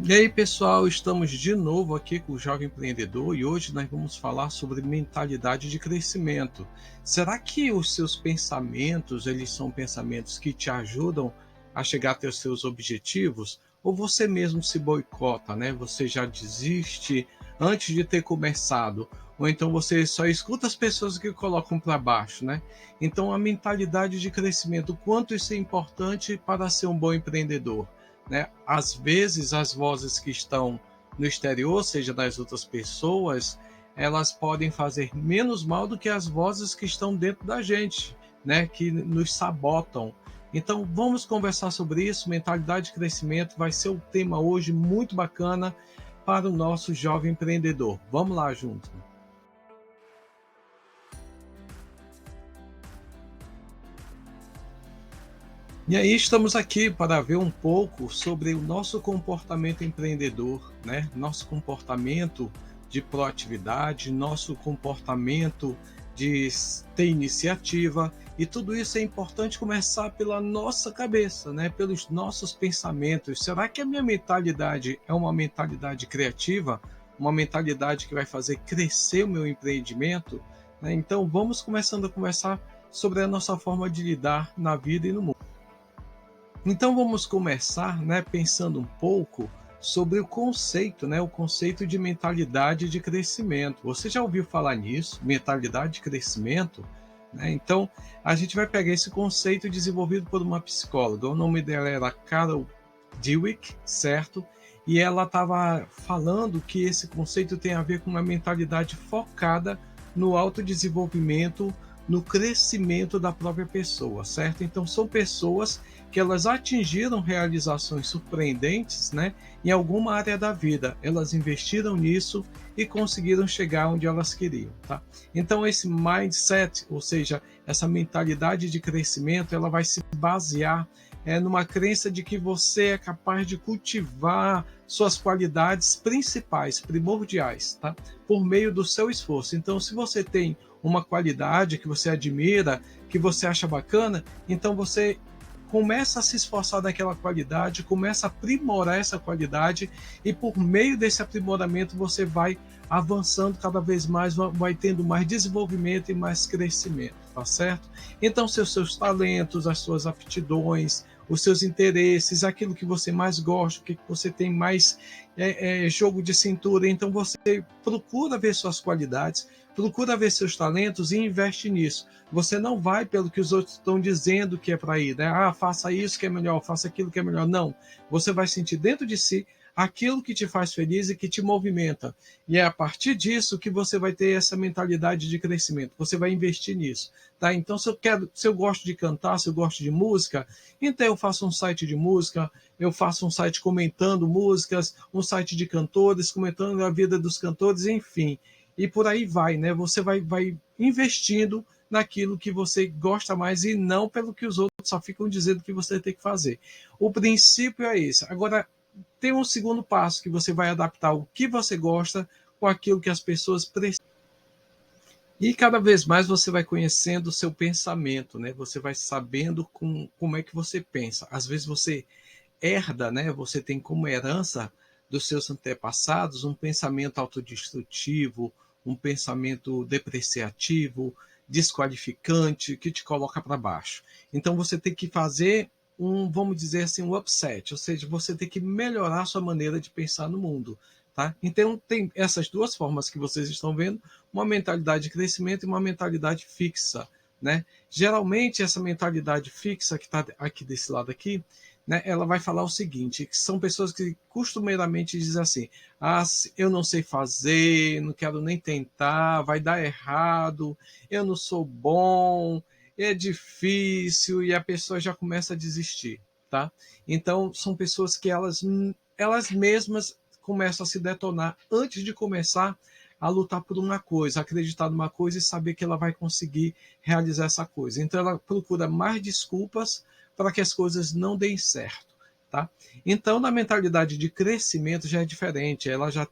E aí, pessoal, estamos de novo aqui com o Jovem Empreendedor e hoje nós vamos falar sobre mentalidade de crescimento. Será que os seus pensamentos, eles são pensamentos que te ajudam a chegar até os seus objetivos? Ou você mesmo se boicota, né? Você já desiste antes de ter começado? Ou então você só escuta as pessoas que colocam para baixo, né? Então, a mentalidade de crescimento, o quanto isso é importante para ser um bom empreendedor? Né? Às vezes, as vozes que estão no exterior, seja das outras pessoas, elas podem fazer menos mal do que as vozes que estão dentro da gente, né? Que nos sabotam. Então, vamos conversar sobre isso. Mentalidade de crescimento vai ser um tema hoje muito bacana para o nosso jovem empreendedor. Vamos lá junto. E aí estamos aqui para ver um pouco sobre o nosso comportamento empreendedor, né? Nosso comportamento de proatividade, nosso comportamento de ter iniciativa, e tudo isso é importante começar pela nossa cabeça, né? Pelos nossos pensamentos. Será que a minha mentalidade é uma mentalidade criativa? Uma mentalidade que vai fazer crescer o meu empreendimento? Né? Então vamos começando a conversar sobre a nossa forma de lidar na vida e no mundo. Então vamos começar, né, pensando um pouco sobre o conceito, né, o conceito de mentalidade de crescimento. Você já ouviu falar nisso, mentalidade de crescimento? Né? Então a gente vai pegar esse conceito desenvolvido por uma psicóloga. O nome dela era Carol Dweck, certo? E ela estava falando que esse conceito tem a ver com uma mentalidade focada no autodesenvolvimento, no crescimento da própria pessoa, certo? Então são pessoas que elas atingiram realizações surpreendentes, né, em alguma área da vida. Elas investiram nisso e conseguiram chegar onde elas queriam, tá? Então esse mindset, ou seja, essa mentalidade de crescimento, ela vai se basear numa crença de que você é capaz de cultivar suas qualidades principais, primordiais, tá? Por meio do seu esforço. Então, se você tem uma qualidade que você admira, que você acha bacana, então você começa a se esforçar naquela qualidade, começa a aprimorar essa qualidade e por meio desse aprimoramento você vai avançando cada vez mais, vai tendo mais desenvolvimento e mais crescimento, tá certo? Então, se os seus talentos, as suas aptidões, os seus interesses, aquilo que você mais gosta, o que você tem mais jogo de cintura, então você procura ver suas qualidades, procura ver seus talentos e investe nisso. Você não vai pelo que os outros estão dizendo que é para ir, né? Ah, faça isso que é melhor, faça aquilo que é melhor. Não. Você vai sentir dentro de si aquilo que te faz feliz e que te movimenta. E é a partir disso que você vai ter essa mentalidade de crescimento. Você vai investir nisso, tá? Então, se eu gosto de cantar, se eu gosto de música, então eu faço um site de música, eu faço um site comentando músicas, um site de cantores, comentando a vida dos cantores, enfim. E por aí vai, né? Você vai investindo naquilo que você gosta mais e não pelo que os outros só ficam dizendo que você tem que fazer. O princípio é esse. Agora, tem um segundo passo que você vai adaptar o que você gosta com aquilo que as pessoas precisam. E cada vez mais você vai conhecendo o seu pensamento, né? Você vai sabendo como é que você pensa. Às vezes você herda, né? Você tem como herança dos seus antepassados um pensamento autodestrutivo, um pensamento depreciativo, desqualificante, que te coloca para baixo. Então você tem que fazer vamos dizer assim, um upset, ou seja, você tem que melhorar a sua maneira de pensar no mundo. Tá? Então tem essas duas formas que vocês estão vendo, uma mentalidade de crescimento e uma mentalidade fixa. Né? Geralmente essa mentalidade fixa que está aqui desse lado aqui, né, ela vai falar o seguinte, que são pessoas que costumeiramente dizem assim, ah, eu não sei fazer, não quero nem tentar, vai dar errado, eu não sou bom, é difícil, e a pessoa já começa a desistir, tá? Então, são pessoas que elas mesmas começam a se detonar antes de começar a lutar por uma coisa, acreditar numa coisa e saber que ela vai conseguir realizar essa coisa. Então, ela procura mais desculpas para que as coisas não deem certo. tá? Então, na mentalidade de crescimento já é diferente, ela já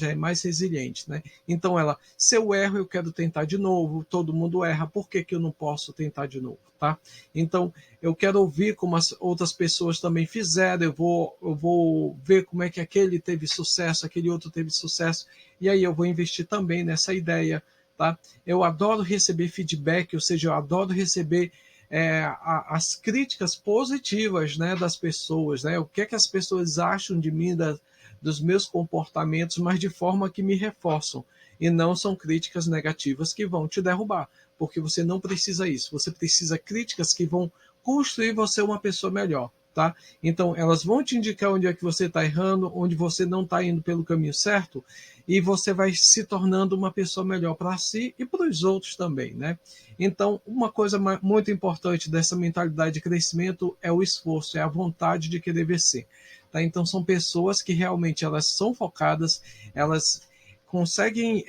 é mais resiliente, né? Então, se eu erro, eu quero tentar de novo, todo mundo erra, por que que eu não posso tentar de novo, tá? Então, eu quero ouvir como as outras pessoas também fizeram, eu vou ver como é que aquele teve sucesso, aquele outro teve sucesso, e aí eu vou investir também nessa ideia, tá? Eu adoro receber feedback, ou seja, eu adoro receber as críticas positivas, né, das pessoas, né, o que é que as pessoas acham de mim, dos meus comportamentos, mas de forma que me reforçam, e não são críticas negativas que vão te derrubar, porque você não precisa isso, você precisa críticas que vão construir você uma pessoa melhor, tá? Então, elas vão te indicar onde é que você está errando, onde você não está indo pelo caminho certo, e você vai se tornando uma pessoa melhor para si e para os outros também, né? Então, uma coisa muito importante dessa mentalidade de crescimento é o esforço, é a vontade de querer vencer. Tá? Então, são pessoas que realmente elas são focadas, elas conseguem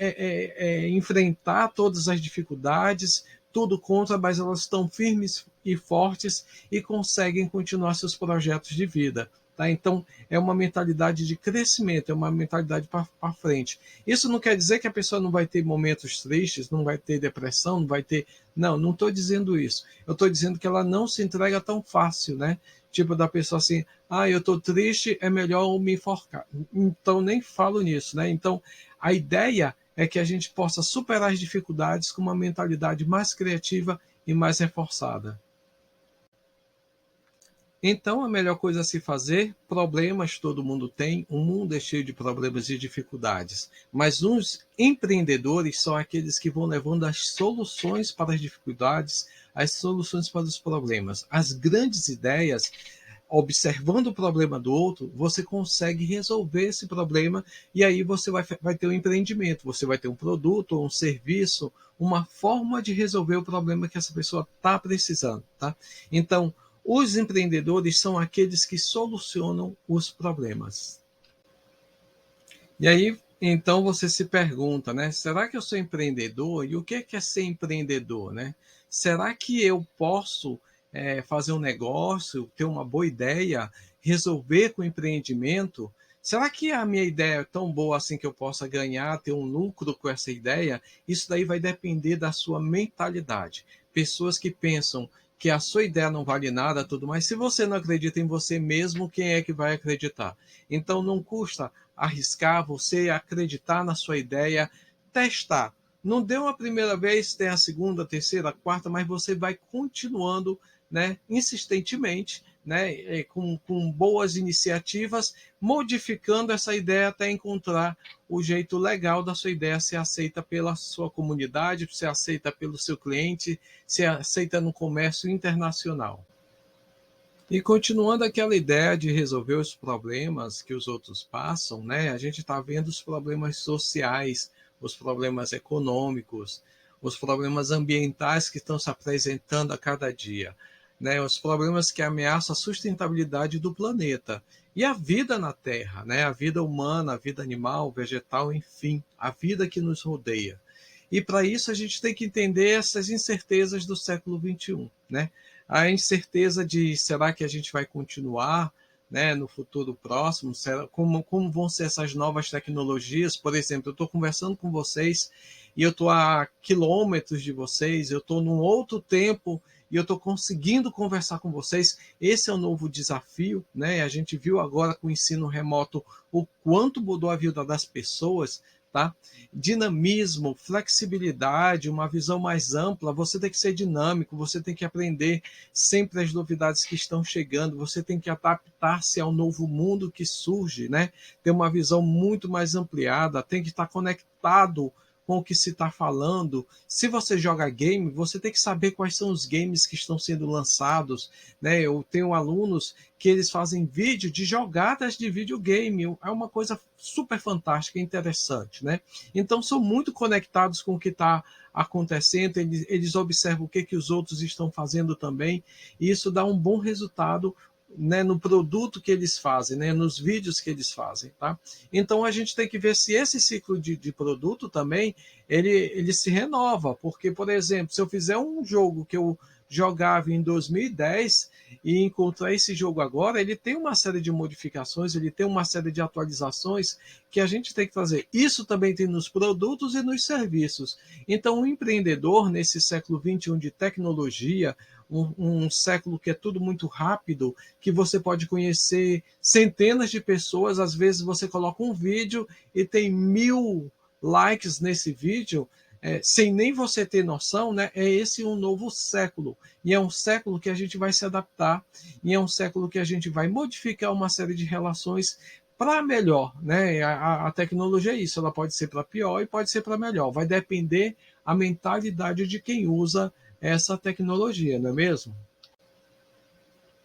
enfrentar todas as dificuldades, tudo contra, mas elas estão firmes e fortes e conseguem continuar seus projetos de vida. Tá? Então, é uma mentalidade de crescimento, é uma mentalidade para frente. Isso não quer dizer que a pessoa não vai ter momentos tristes, não vai ter depressão, não vai ter. Não, não estou dizendo isso. Eu estou dizendo que ela não se entrega tão fácil, né? Tipo da pessoa assim, eu estou triste, é melhor eu me enforcar. Então, nem falo nisso, né? Então, a ideia é que a gente possa superar as dificuldades com uma mentalidade mais criativa e mais reforçada. Então, a melhor coisa a se fazer, problemas todo mundo tem, o mundo é cheio de problemas e dificuldades, mas os empreendedores são aqueles que vão levando as soluções para as dificuldades, as soluções para os problemas. As grandes ideias, observando o problema do outro, você consegue resolver esse problema e aí você vai ter um empreendimento, você vai ter um produto ou um serviço, uma forma de resolver o problema que essa pessoa está precisando, tá? Então, os empreendedores são aqueles que solucionam os problemas. E aí, então você se pergunta, né? Será que eu sou empreendedor? E o que é ser empreendedor, né? Será que eu posso fazer um negócio, ter uma boa ideia, resolver com empreendimento? Será que a minha ideia é tão boa assim que eu possa ganhar, ter um lucro com essa ideia? Isso daí vai depender da sua mentalidade. Pessoas que pensam que a sua ideia não vale nada, tudo mais. Se você não acredita em você mesmo, quem é que vai acreditar? Então não custa arriscar, você acreditar na sua ideia, testar. Não deu a primeira vez, tem a segunda, a terceira, a quarta, mas você vai continuando, né, insistentemente, né, com boas iniciativas, modificando essa ideia até encontrar o jeito legal da sua ideia ser aceita pela sua comunidade, ser aceita pelo seu cliente, ser aceita no comércio internacional. E continuando aquela ideia de resolver os problemas que os outros passam, né? A gente está vendo os problemas sociais, os problemas econômicos, os problemas ambientais que estão se apresentando a cada dia, né? Os problemas que ameaçam a sustentabilidade do planeta e a vida na Terra, né? A vida humana, a vida animal, vegetal, enfim, a vida que nos rodeia. E para isso a gente tem que entender essas incertezas do século XXI, né? A incerteza de será que a gente vai continuar, né, no futuro próximo, como vão ser essas novas tecnologias. Por exemplo, eu estou conversando com vocês e eu estou a quilômetros de vocês, eu estou num outro tempo e eu estou conseguindo conversar com vocês. Esse é o novo desafio, né? A gente viu agora com o ensino remoto o quanto mudou a vida das pessoas, tá? Dinamismo, flexibilidade, uma visão mais ampla. Você tem que ser dinâmico, você tem que aprender sempre as novidades que estão chegando, você tem que adaptar-se ao novo mundo que surge, né? Ter uma visão muito mais ampliada, tem que estar conectado com o que se está falando. Se você joga game, você tem que saber quais são os games que estão sendo lançados, né? Eu tenho alunos que eles fazem vídeo de jogadas de videogame, é uma coisa super fantástica e interessante, né? Então são muito conectados com o que está acontecendo, eles observam o que os outros estão fazendo também, e isso dá um bom resultado, né, no produto que eles fazem, né, nos vídeos que eles fazem, tá? Então a gente tem que ver se esse ciclo de produto também ele se renova, porque, por exemplo, se eu fizer um jogo que eu jogava em 2010 e encontrar esse jogo agora, ele tem uma série de modificações, ele tem uma série de atualizações que a gente tem que fazer. Isso também tem nos produtos e nos serviços. Então, o empreendedor, nesse século XXI de tecnologia, um século que é tudo muito rápido, que você pode conhecer centenas de pessoas, às vezes você coloca um vídeo e tem 1.000 likes nesse vídeo, sem nem você ter noção, né? É esse um novo século. E é um século que a gente vai se adaptar, e é um século que a gente vai modificar uma série de relações para melhor, né? A tecnologia é isso, ela pode ser para pior e pode ser para melhor. Vai depender a mentalidade de quem usa essa tecnologia, não é mesmo?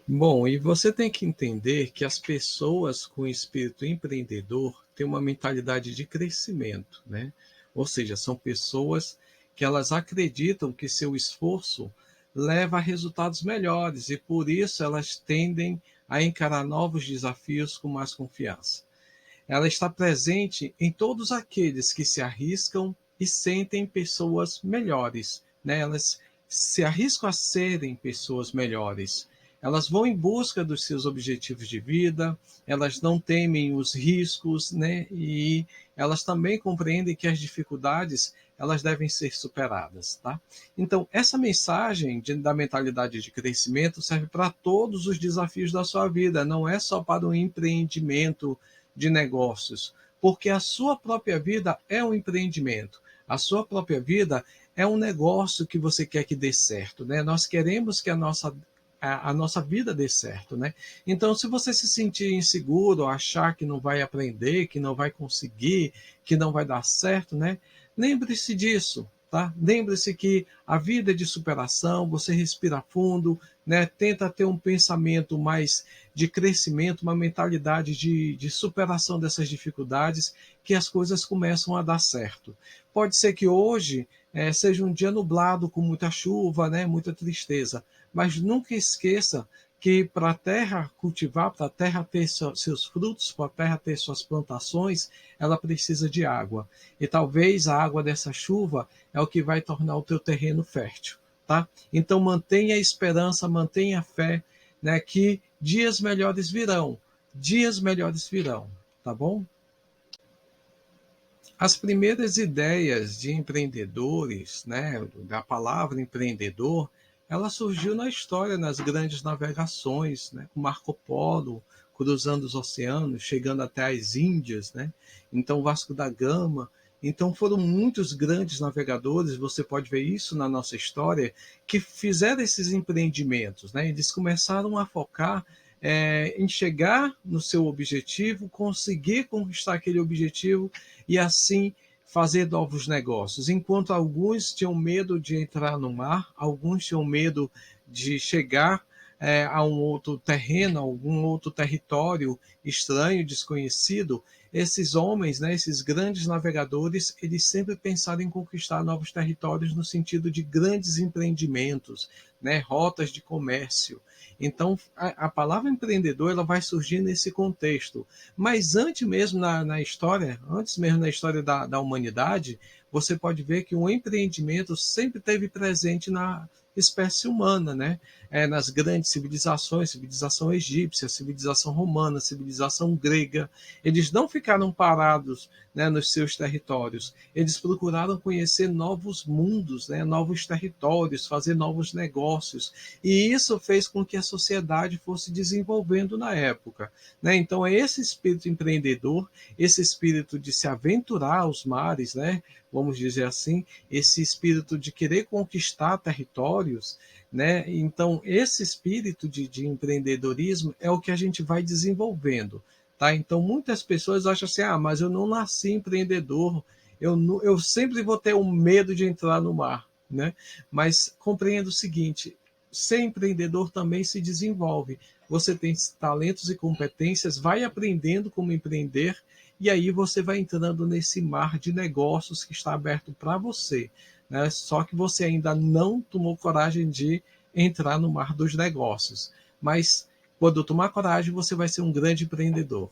Bom, e você tem que entender que as pessoas com espírito empreendedor têm uma mentalidade de crescimento, né? Ou seja, são pessoas que elas acreditam que seu esforço leva a resultados melhores e por isso elas tendem a encarar novos desafios com mais confiança. Ela está presente em todos aqueles que se arriscam e sentem pessoas melhores, né? Elas se arriscam a serem pessoas melhores. Elas vão em busca dos seus objetivos de vida, elas não temem os riscos, né? E elas também compreendem que as dificuldades elas devem ser superadas, tá? Então, essa mensagem da mentalidade de crescimento serve para todos os desafios da sua vida, não é só para o empreendimento de negócios, porque a sua própria vida é um empreendimento, a sua própria vida é um negócio que você quer que dê certo, né? Nós queremos que a nossa vida dê certo, né? Então, se você se sentir inseguro, achar que não vai aprender, que não vai conseguir, que não vai dar certo, né? Lembre-se disso, tá? Lembre-se que a vida é de superação, você respira fundo, né? Tenta ter um pensamento mais de crescimento, uma mentalidade de superação dessas dificuldades, que as coisas começam a dar certo. Pode ser que hoje seja um dia nublado, com muita chuva, né? Muita tristeza, mas nunca esqueça que para a terra cultivar, para a terra ter seus frutos, para a terra ter suas plantações, ela precisa de água. E talvez a água dessa chuva é o que vai tornar o teu terreno fértil, tá? Então mantenha a esperança, mantenha a fé, né, que dias melhores virão, tá bom? As primeiras ideias de empreendedores, né, da palavra empreendedor, ela surgiu na história, nas grandes navegações, né, com Marco Polo, cruzando os oceanos, chegando até as Índias, né? Então Vasco da Gama. Então foram muitos grandes navegadores, você pode ver isso na nossa história, que fizeram esses empreendimentos, né? Eles começaram a focar em chegar no seu objetivo, conseguir conquistar aquele objetivo e assim fazer novos negócios. Enquanto alguns tinham medo de entrar no mar, alguns tinham medo de chegar a um outro terreno, algum outro território estranho, desconhecido, esses homens, né, esses grandes navegadores, eles sempre pensaram em conquistar novos territórios no sentido de grandes empreendimentos, né, rotas de comércio. Então, a palavra empreendedor ela vai surgir nesse contexto. Mas antes mesmo na história, antes mesmo na história da humanidade, você pode ver que o empreendimento sempre esteve presente na espécie humana, né? Nas grandes civilizações, civilização egípcia, civilização romana, civilização grega, eles não ficaram parados, né, nos seus territórios. Eles procuraram conhecer novos mundos, né, novos territórios, fazer novos negócios. E isso fez com que a sociedade fosse desenvolvendo na época, né? Então, é esse espírito empreendedor, esse espírito de se aventurar aos mares, né? Vamos dizer assim, esse espírito de querer conquistar territórios, né? Então, esse espírito de empreendedorismo é o que a gente vai desenvolvendo. Tá? Então, muitas pessoas acham assim: ah, mas eu não nasci empreendedor, eu sempre vou ter um medo de entrar no mar. Né? Mas compreenda o seguinte: ser empreendedor também se desenvolve. Você tem talentos e competências, vai aprendendo como empreender, e aí você vai entrando nesse mar de negócios que está aberto para você. Né? Só que você ainda não tomou coragem de entrar no mar dos negócios. Mas quando tomar coragem, você vai ser um grande empreendedor.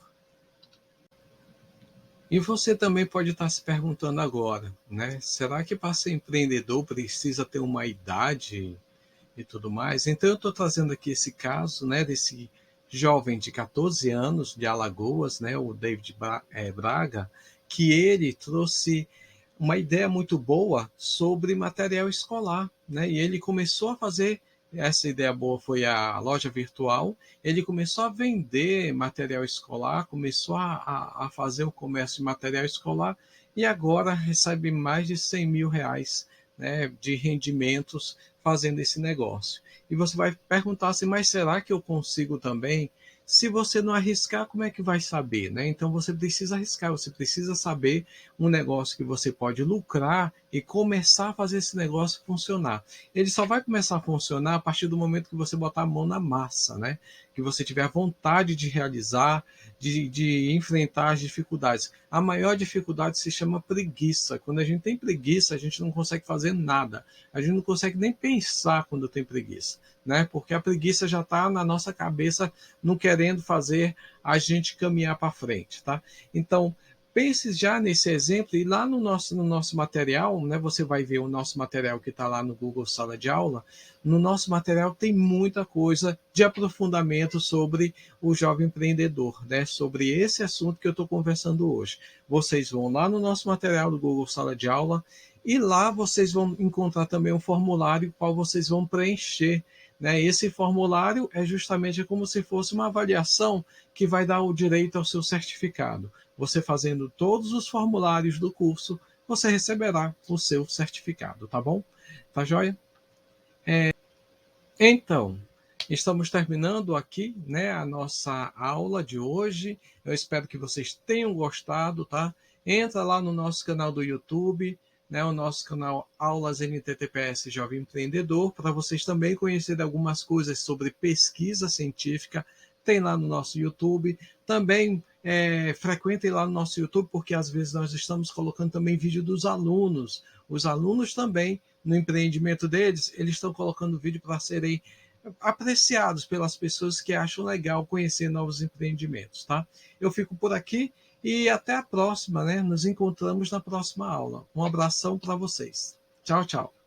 E você também pode estar se perguntando agora, né? Será que para ser empreendedor precisa ter uma idade? e tudo mais. Então eu estou trazendo aqui esse caso, né, desse jovem de 14 anos de Alagoas, né, o David Braga, que ele trouxe uma ideia muito boa sobre material escolar, né? E ele começou a fazer, essa ideia boa foi a loja virtual, ele começou a vender material escolar, começou a fazer o comércio de material escolar e agora recebe mais de 100 mil reais, né, de rendimentos fazendo esse negócio. E você vai perguntar assim, mas será que eu consigo também? Se você não arriscar, como é que vai saber, né? Então você precisa arriscar, você precisa saber um negócio que você pode lucrar e começar a fazer esse negócio funcionar. Ele só vai começar a funcionar a partir do momento que você botar a mão na massa, né? Que você tiver vontade de realizar, de enfrentar as dificuldades. A maior dificuldade se chama preguiça. Quando a gente tem preguiça, a gente não consegue fazer nada. A gente não consegue nem pensar quando tem preguiça, né? Porque a preguiça já está na nossa cabeça, não querendo fazer a gente caminhar para frente, tá? Então, pense já nesse exemplo e lá no nosso material, né, você vai ver o nosso material que está lá no Google Sala de Aula. No nosso material tem muita coisa de aprofundamento sobre o jovem empreendedor, né, sobre esse assunto que eu estou conversando hoje. Vocês vão lá no nosso material do Google Sala de Aula e lá vocês vão encontrar também um formulário qual vocês vão preencher, né? Esse formulário é justamente como se fosse uma avaliação que vai dar o direito ao seu certificado. Você fazendo todos os formulários do curso, você receberá o seu certificado, tá bom? Tá joia? Então, estamos terminando aqui, né, a nossa aula de hoje. Eu espero que vocês tenham gostado, tá? Entra lá no nosso canal do YouTube, né, o nosso canal Aulas NTTPS Jovem Empreendedor, para vocês também conhecerem algumas coisas sobre pesquisa científica. Tem lá no nosso YouTube. Também frequentem lá no nosso YouTube, porque às vezes nós estamos colocando também vídeo dos alunos. Os alunos também, no empreendimento deles, eles estão colocando vídeo para serem apreciados pelas pessoas que acham legal conhecer novos empreendimentos, tá? Eu fico por aqui e até a próxima, né? Nos encontramos na próxima aula. Um abração para vocês. Tchau, tchau.